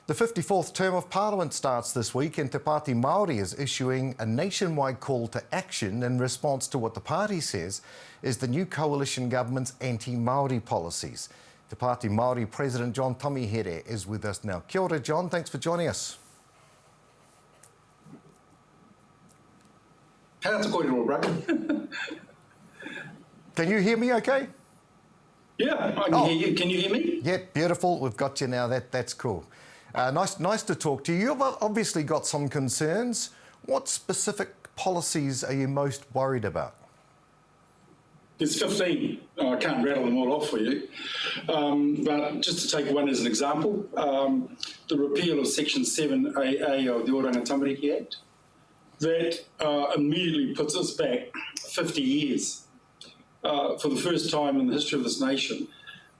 The 54th term of Parliament starts this week, and Te Pāti Māori is issuing a nationwide call to action in response to what the party says is the new coalition government's anti-Māori policies. Te Pāti Māori President John Tamihere is with us now. Kia ora, John. Thanks for joining us. How's it going, brother? Can you hear me okay? Yeah, I can hear you. Can you hear me? Yeah, beautiful. We've got you now. That's cool. Nice to talk to you. You've obviously got some concerns. What specific policies are you most worried about? There's 15. I can't rattle them all off for you. But just to take one as an example, the repeal of Section 7AA of the Oranga Tamariki Act, that immediately puts us back 50 years. For the first time in the history of this nation,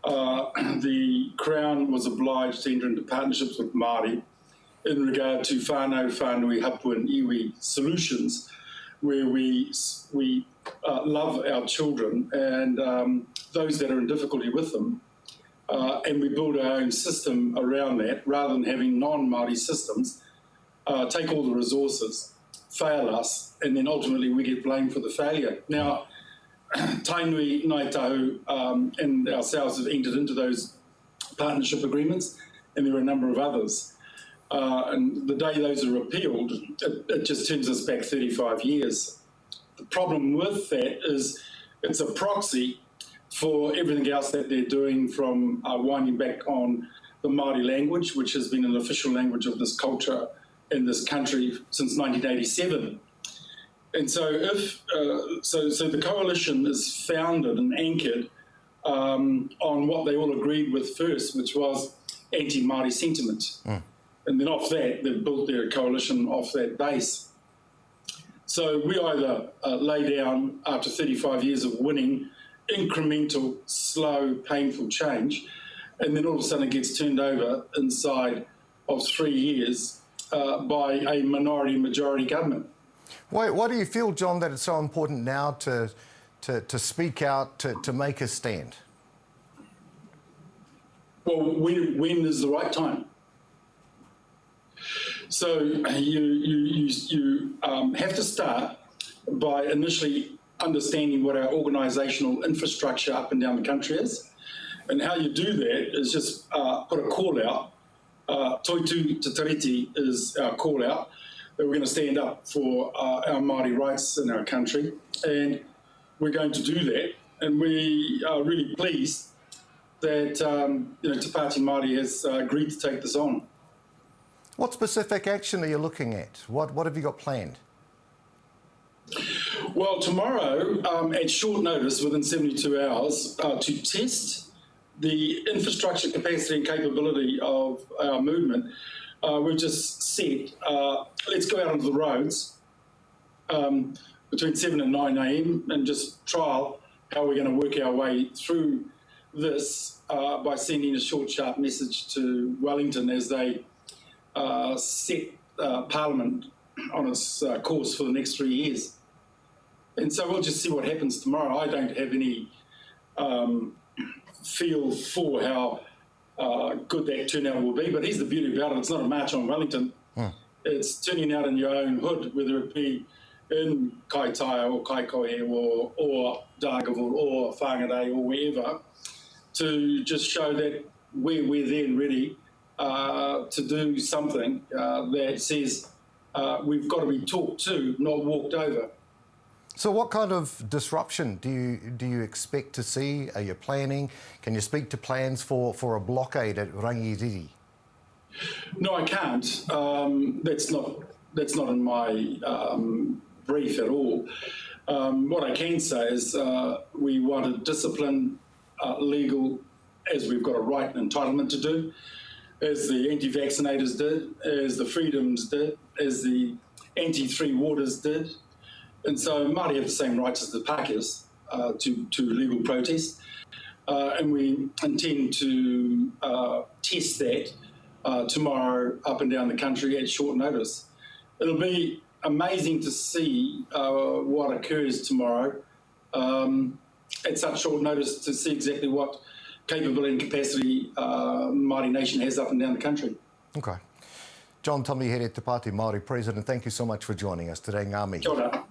the Crown was obliged to enter into partnerships with Māori in regard to whānau, whānui, hapu and iwi solutions, where we love our children and those that are in difficulty with them, and we build our own system around that rather than having non-Māori systems take all the resources, fail us, and then ultimately we get blamed for the failure. Now, Tainui, Ngāi Tahu and ourselves have entered into those partnership agreements, and there are a number of others. And the day those are repealed, it just turns us back 35 years. The problem with that is it's a proxy for everything else that they're doing, from winding back on the Māori language, which has been an official language of this culture in this country since 1987. And so so the coalition is founded and anchored on what they all agreed with first, which was anti-Māori sentiment. And then off that, they've built their coalition off that base. So we either lay down, after 35 years of winning, incremental, slow, painful change, and then all of a sudden it gets turned over inside of 3 years by a minority-majority government. Why do you feel, John, that it's so important now to speak out, to make a stand? Well, when is the right time? So you have to start by initially understanding what our organisational infrastructure up and down the country is. And how you do that is just put a call out. Toitu Te Tiriti is our call out, that we're going to stand up for our Māori rights in our country, and we're going to do that. And we are really pleased that Te Pāti Māori has agreed to take this on. What specific action are you looking at? What have you got planned? Well, tomorrow, at short notice, within 72 hours, to test the infrastructure capacity and capability of our movement, we've just said, let's go out onto the roads between 7 and 9 a.m. and just trial how we're going to work our way through this by sending a short, sharp message to Wellington as they set Parliament on its course for the next 3 years. And so we'll just see what happens tomorrow. I don't have any feel for how good that turnout will be, but here's the beauty about it. It's not a march on Wellington. It's turning out in your own hood, whether it be in Kaitaia or Kaikohe or Dargaville or Whangarei or wherever, to just show that we're there and ready to do something that says we've got to be talked to, not walked over. So what kind of disruption do you expect to see? Are you planning? Can you speak to plans for a blockade at Rangiriri? No, I can't. That's not in my brief at all. What I can say is we want a disciplined, legal, as we've got a right and entitlement to do, as the anti-vaccinators did, as the Freedoms did, as the anti-Three Waters did. And so Māori have the same rights as the Pākehās to legal protest. And we intend to test that tomorrow up and down the country at short notice. It'll be amazing to see what occurs tomorrow at such short notice, to see exactly what capability and capacity Māori Nation has up and down the country. Okay. John Tamihere, Te Pāti Māori President, thank you so much for joining us today. Ngā mihi. Kia ora.